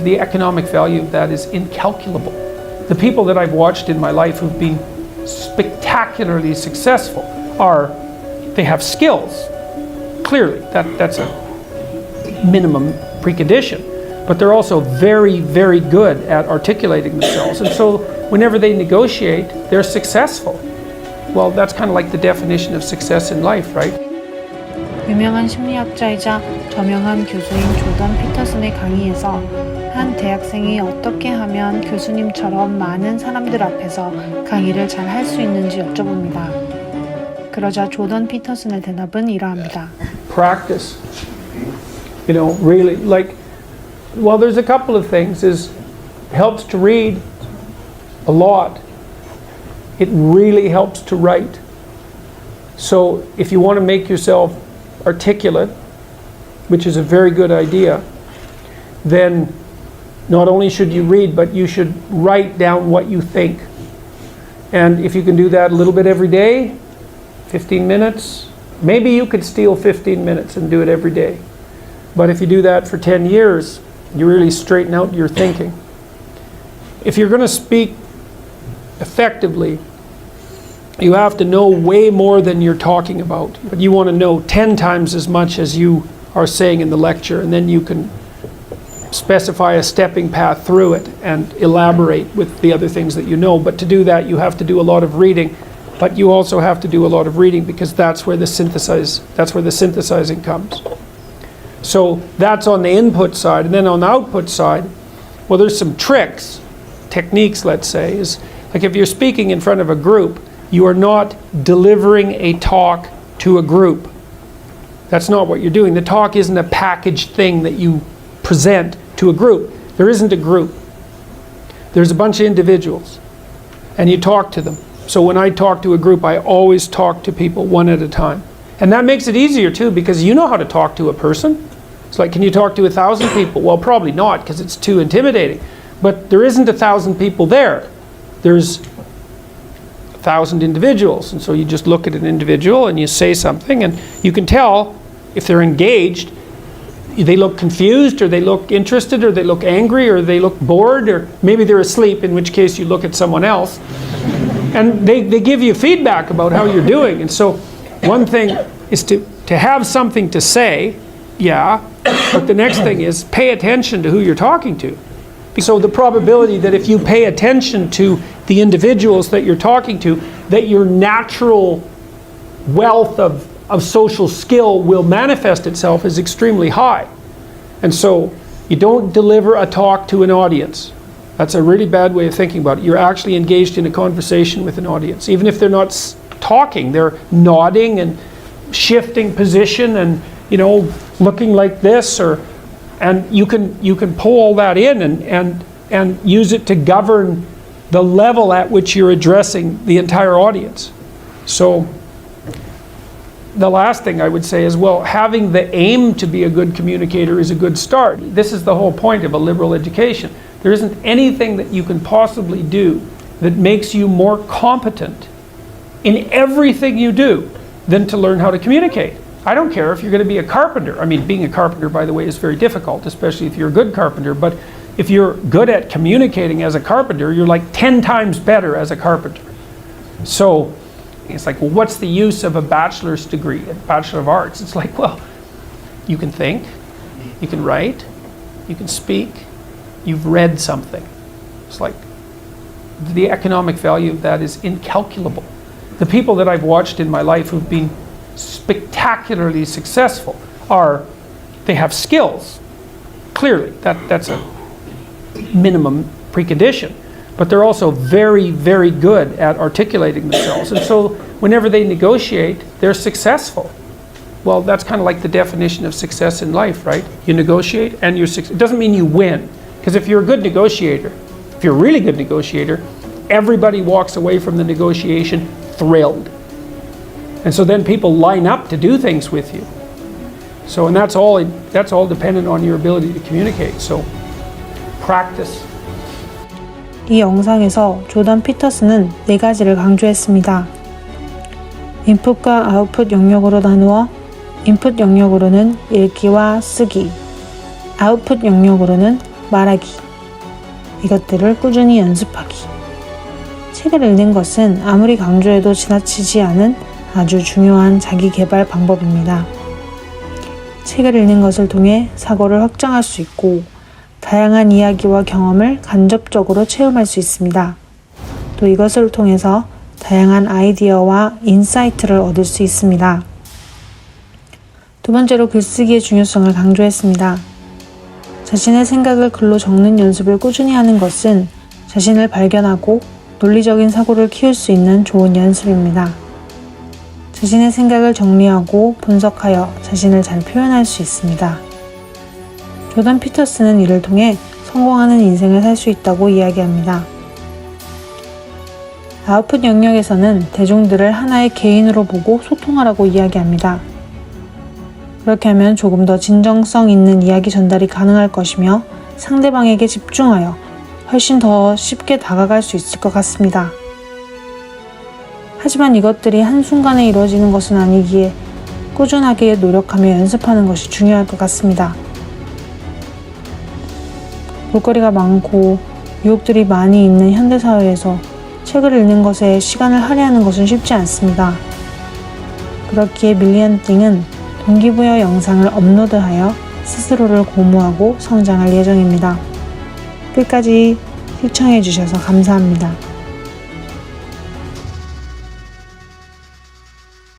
the economic value of that is incalculable. The people that I've watched in my life who've been spectacularly successful they have skills. Clearly, that's a minimum precondition. But they're also very, very good at articulating themselves. And so whenever they negotiate, they're successful. Well, that's kind of like the definition of success in life, right? 유명한 심리학자이자 저명한 교수인 조던피터슨의 강의에서 한 대학생이 어떻게 하면 교수님처럼 많은 사람들 앞에서 강의를 잘 할 수 있는지 여쭤봅니다. 그러자 조던피터슨의 대답은 이러합니다. Practice. You know, really, like, well, there's a couple of things. Helps to read a lot. It really helps to write. So if you want to make yourself articulate, which is a very good idea, then not only should you read, but you should write down what you think. And if you can do that a little bit every day, 15 minutes, maybe you could steal 15 minutes and do it every day. But if you do that for 10 years, you really straighten out your thinking. If you're going to speak effectively, you have to know way more than you're talking about. But you want to know 10 times as much as you are saying in the lecture, and then you can specify a stepping path through it and elaborate with the other things that you know. But to do that, you have to do a lot of reading. But you also have to do a lot of reading because that's where the synthesizing comes. So that's on the input side. And then on the output side, well, there's some techniques, let's say, is like if you're speaking in front of a group, you are not delivering a talk to a group. That's not what you're doing. The talk isn't a packaged thing that you present to a group. There isn't a group. There's a bunch of individuals, and you talk to them. So when I talk to a group, I always talk to people one at a time. And that makes it easier too, because you know how to talk to a person. It's like, can you talk to 1,000 people? Well, probably not, because it's too intimidating. But there isn't 1,000 people there. There's 1,000 individuals. And so you just look at an individual and you say something, and you can tell if they're engaged. They look confused, or they look interested, or they look angry, or they look bored, or maybe they're asleep, in which case you look at someone else. And they give you feedback about how you're doing. And so one thing is to have something to say, yeah, but the next thing is pay attention to who you're talking to. So the probability that if you pay attention to the individuals that you're talking to, that your natural wealth of social skill will manifest itself is extremely high. And so you don't deliver a talk to an audience. That's a really bad way of thinking about it. You're actually engaged in a conversation with an audience. Even if they're not talking, they're nodding and shifting position and, you know, looking like this, and you can pull all that in and use it to govern the level at which you're addressing the entire audience. So the last thing I would say is, well, having the aim to be a good communicator is a good start. This is the whole point of a liberal education. There isn't anything that you can possibly do that makes you more competent in everything you do than to learn how to communicate. I don't care if you're going to be a carpenter. I mean, being a carpenter, by the way, is very difficult, especially if you're a good carpenter. But if you're good at communicating as a carpenter, you're like 10 times better as a carpenter. So it's like, well, what's the use of a bachelor's degree, a Bachelor of Arts? It's like, well, you can think, you can write, you can speak, you've read something. It's like the economic value of that is incalculable. The people that I've watched in my life who've been spectacularly successful they have skills. Clearly, that's a minimum precondition. But they're also very, very good at articulating themselves. And so whenever they negotiate, they're successful. Well, that's kind of like the definition of success in life, right? You negotiate and it doesn't mean you win. Because if you're a good negotiator, if you're a really good negotiator, everybody walks away from the negotiation thrilled. And so then people line up to do things with you. So, and that's all dependent on your ability to communicate. So, practice. 이 영상에서 조던 피터슨은 4가지를 강조했습니다. 인풋과 아웃풋 영역으로 나누어 인풋 영역으로는 읽기와 쓰기, 아웃풋 영역으로는 말하기, 이것들을 꾸준히 연습하기. 책을 읽는 것은 아무리 강조해도 지나치지 않은 아주 중요한 자기 개발 방법입니다. 책을 읽는 것을 통해 사고를 확장할 수 있고 다양한 이야기와 경험을 간접적으로 체험할 수 있습니다. 또 이것을 통해서 다양한 아이디어와 인사이트를 얻을 수 있습니다. 두 번째로 글쓰기의 중요성을 강조했습니다. 자신의 생각을 글로 적는 연습을 꾸준히 하는 것은 자신을 발견하고 논리적인 사고를 키울 수 있는 좋은 연습입니다. 자신의 생각을 정리하고 분석하여 자신을 잘 표현할 수 있습니다. 조던피터슨은 이를 통해 성공하는 인생을 살 수 있다고 이야기합니다. 아웃풋 영역에서는 대중들을 하나의 개인으로 보고 소통하라고 이야기합니다. 그렇게 하면 조금 더 진정성 있는 이야기 전달이 가능할 것이며 상대방에게 집중하여 훨씬 더 쉽게 다가갈 수 있을 것 같습니다. 하지만 이것들이 한순간에 이루어지는 것은 아니기에 꾸준하게 노력하며 연습하는 것이 중요할 것 같습니다. 볼거리가 많고 유혹들이 많이 있는 현대사회에서 책을 읽는 것에 시간을 할애하는 것은 쉽지 않습니다. 그렇기에 밀리언 띵은 동기부여 영상을 업로드하여 스스로를 고무하고 성장할 예정입니다. 끝까지 시청해주셔서 감사합니다.